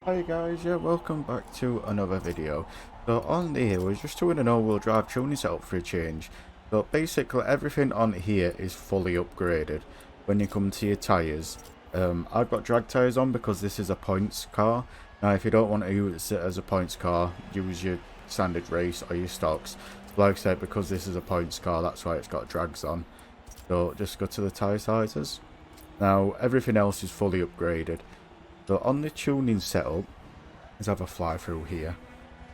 Hi guys, yeah, welcome back to another video. So on here, we're just doing an all-wheel drive tuning setup for a change. So basically everything on here is fully upgraded. When you come to your tyres, I've got drag tyres on because this is a points car. Now if you don't want to use it as a points car, use your standard race or your stocks. Like I said, because this is a points car, that's why it's got drags on. So just go to the tyre sizes. Now everything else is fully upgraded. So on the tuning setup, let's have a fly through here.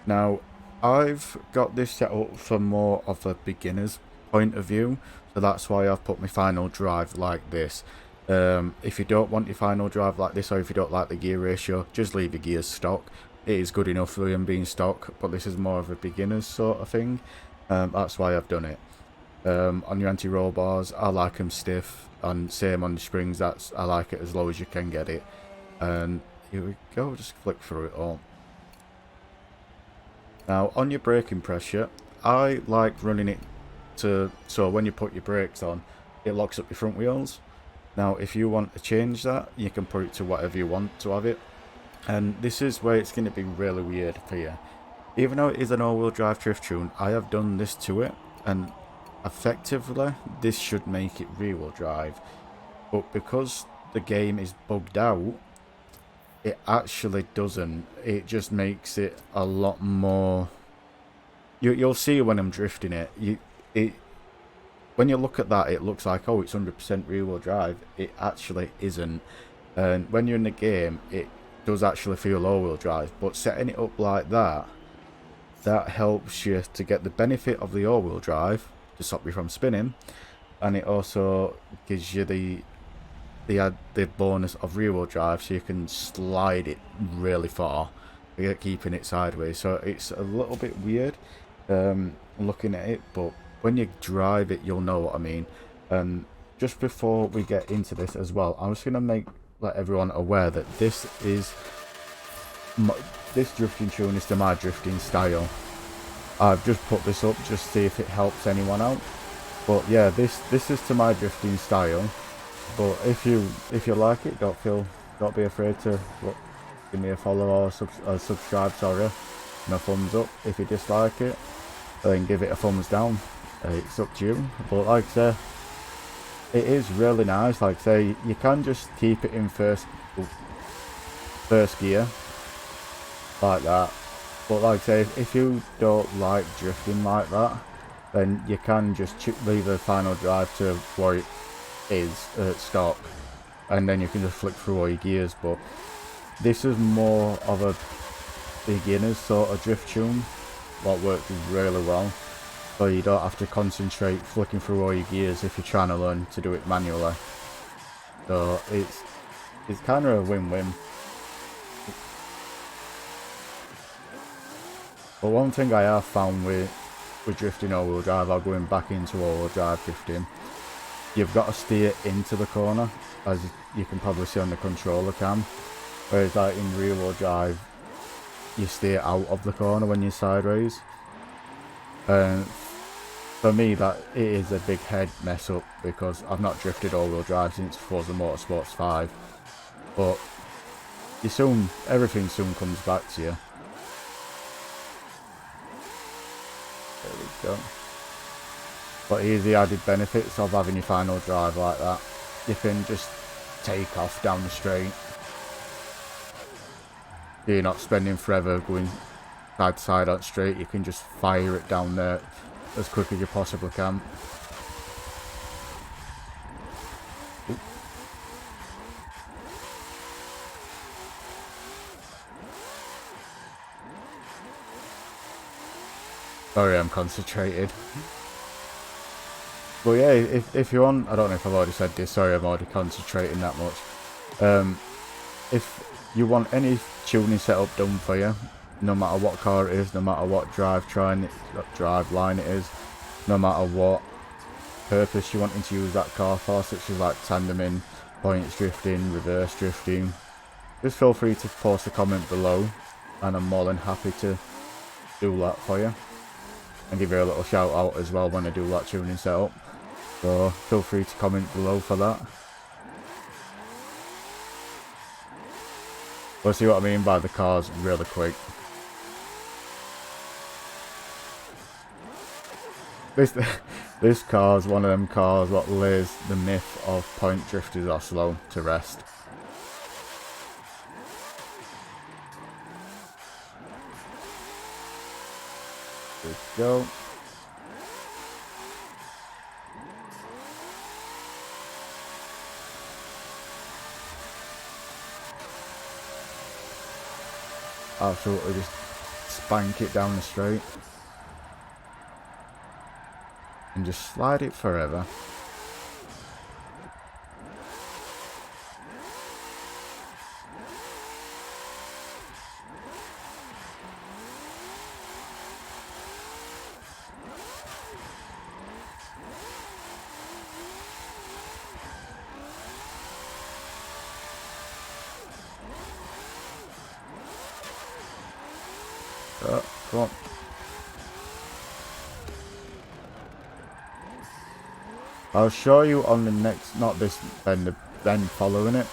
Now, I've got this set up for more of a beginner's point of view, so that's why I've put my final drive like this. If you don't want your final drive like this, or if you don't like the gear ratio, just leave your gears stock. It is good enough for them being stock, but this is more of a beginner's sort of thing. That's why I've done it. On your anti-roll bars, I like them stiff, and same on the springs, I like it as low as you can get it. And here we go, just flick through it all. Now on your braking pressure, I like running it to, so when you put your brakes on, it locks up your front wheels. Now if you want to change that, you can put it to whatever you want to have it. And this is where it's going to be really weird for you. Even though it is an all-wheel drive drift tune, I have done this to it, and effectively this should make it rear-wheel drive. But because the game is bugged out, it actually doesn't. It just makes it a lot more. You'll see when I'm drifting it. When you look at that, it looks like, oh, it's 100% rear-wheel drive. It actually isn't. And when you're in the game, it does actually feel all-wheel drive. But setting it up like that helps you to get the benefit of the all-wheel drive to stop you from spinning, and it also gives you the bonus of rear-wheel drive, so you can slide it really far, keeping it sideways. So it's a little bit weird looking at it, but when you drive it, you'll know what I mean. Just before we get into this as well, I'm just going to let everyone aware that this drifting tune is to my drifting style. I've just put this up just to see if it helps anyone out, but yeah, this is to my drifting style. But if you like it, don't be afraid to give me a follow or subscribe, sorry, and a thumbs up. If you dislike it, then give it a thumbs down. It's up to you. But like I say, it is really nice. Like I say, you can just keep it in first gear like that. But like I say, if you don't like drifting like that, then you can just leave the final drive to where it is at stock, and then you can just flick through all your gears. But this is more of a beginner's sort of drift tune, what works really well, so you don't have to concentrate flicking through all your gears if you're trying to learn to do it manually. So it's kind of a win-win. But one thing I have found with drifting all-wheel drive, or going back into all-wheel drive drifting, you've got to steer into the corner, as you can probably see on the controller cam. Whereas like in rear wheel drive, you steer out of the corner when you're sideways. And for me, that it is a big head mess up, because I've not drifted all wheel drive since Forza MotorSport 5. But everything soon comes back to you. There we go. But here's the added benefits of having your final drive like that. You can just take off down the straight. You're not spending forever going side to side on straight. You can just fire it down there as quick as you possibly can. Ooh. Sorry, I'm concentrated. But yeah, if you want, I don't know if I've already said this, sorry, I'm already concentrating that much. If you want any tuning setup done for you, no matter what car it is, no matter what drive line it is, no matter what purpose you're wanting to use that car for, such as like tandeming, points drifting, reverse drifting, just feel free to post a comment below, and I'm more than happy to do that for you, and give you a little shout out as well when I do that tuning setup. So feel free to comment below for that. But see what I mean by the car's really quick. This car's one of them cars what lays the myth of point drifters are slow to rest. There we go. Absolutely just spank it down the straight. And just slide it forever. Come on. I'll show you on the next, not this bend, the bend following it,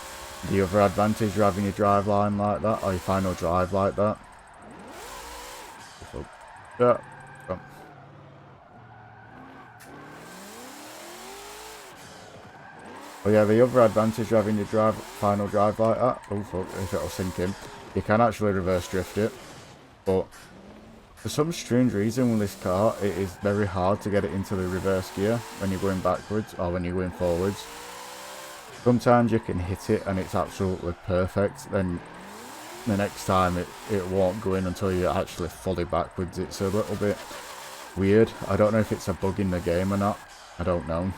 the other advantage of having your drive line like that, or your final drive like that. Yeah. Oh yeah, the other advantage of having your final drive like that, oh fuck, if it'll sink in, you can actually reverse drift it, but for some strange reason with this car, it is very hard to get it into the reverse gear when you're going backwards or when you're going forwards. Sometimes you can hit it and it's absolutely perfect, then the next time it won't go in until you're actually fully backwards. It's a little bit weird. I don't know if it's a bug in the game or not. I don't know.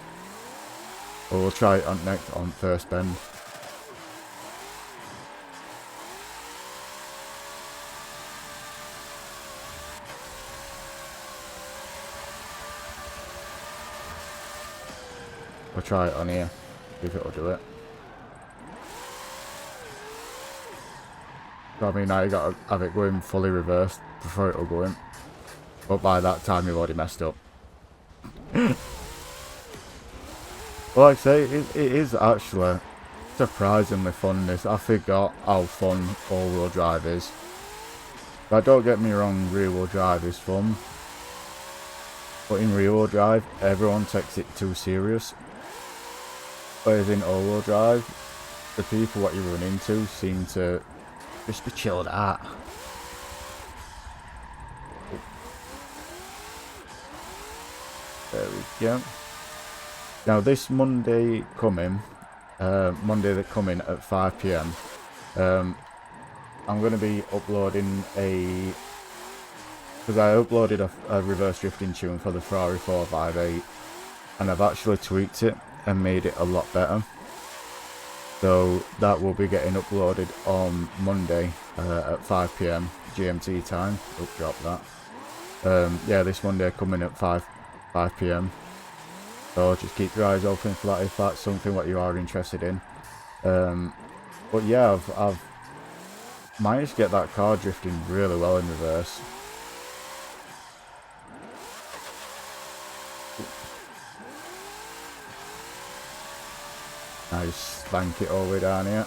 But we'll try it on first bend. We'll try it on here, see if it'll do it. So I mean, now you gotta have it going fully reversed before it'll go in. But by that time you've already messed up. Well, like I say, it is actually surprisingly fun this. I forgot how fun all-wheel drive is. But don't get me wrong, rear-wheel drive is fun. But in rear-wheel drive, everyone takes it too serious. Whereas in all-wheel drive, the people what you run into seem to just be chilled out. There we go. Now this Monday coming, Monday the coming at 5 PM, I'm going to be uploading because I uploaded a reverse drifting tune for the Ferrari 458, and I've actually tweaked it and made it a lot better. So that will be getting uploaded on Monday at 5 PM GMT time. Oh, drop that. Yeah, this Monday coming at 5 PM. So just keep your eyes open for that if that's something what you are interested in. But yeah, I've managed to get that car drifting really well in reverse. I just spank it all the way down here.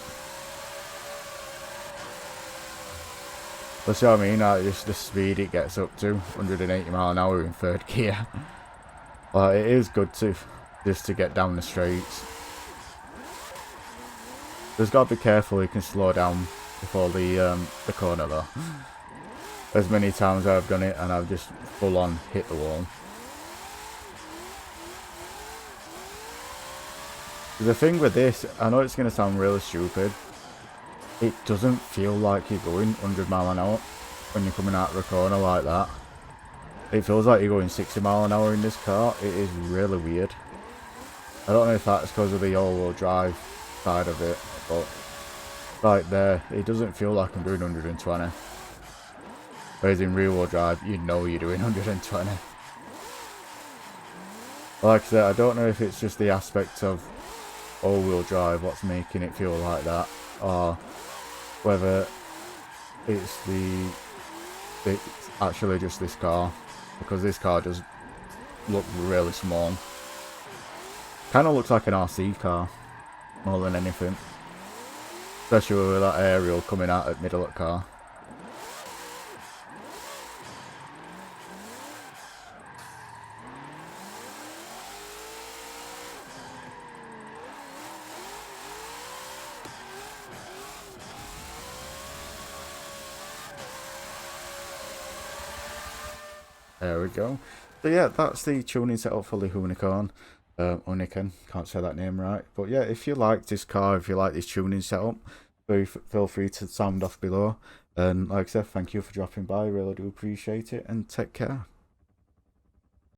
That's what I mean, just the speed it gets up to, 180 mile an hour in third gear. Well, it is good just to get down the straights. Just gotta be careful, you can slow down before the corner though. As many times I've done it and I've just full on hit the wall. The thing with this, I know it's going to sound really stupid, it doesn't feel like you're going 100 mile an hour when you're coming out of a corner like that. It feels like you're going 60 mile an hour in this car. It is really weird. I don't know if that's because of the all-wheel drive side of it, but right there, it doesn't feel like I'm doing 120. Whereas in rear-wheel drive, you know you're doing 120. Like I said, I don't know if it's just the aspect of all-wheel drive what's making it feel like that, or whether it's actually just this car, because this car does look really small. Kind of looks like an RC car more than anything. Especially with that aerial coming out at middle of the car. There we go. So yeah, that's the tuning setup for the Hoonicorn. Hoonicorn, can't say that name right. But yeah, if you like this car, if you like this tuning setup, feel free to sound off below. And like I said, thank you for dropping by. Really do appreciate it, and take care.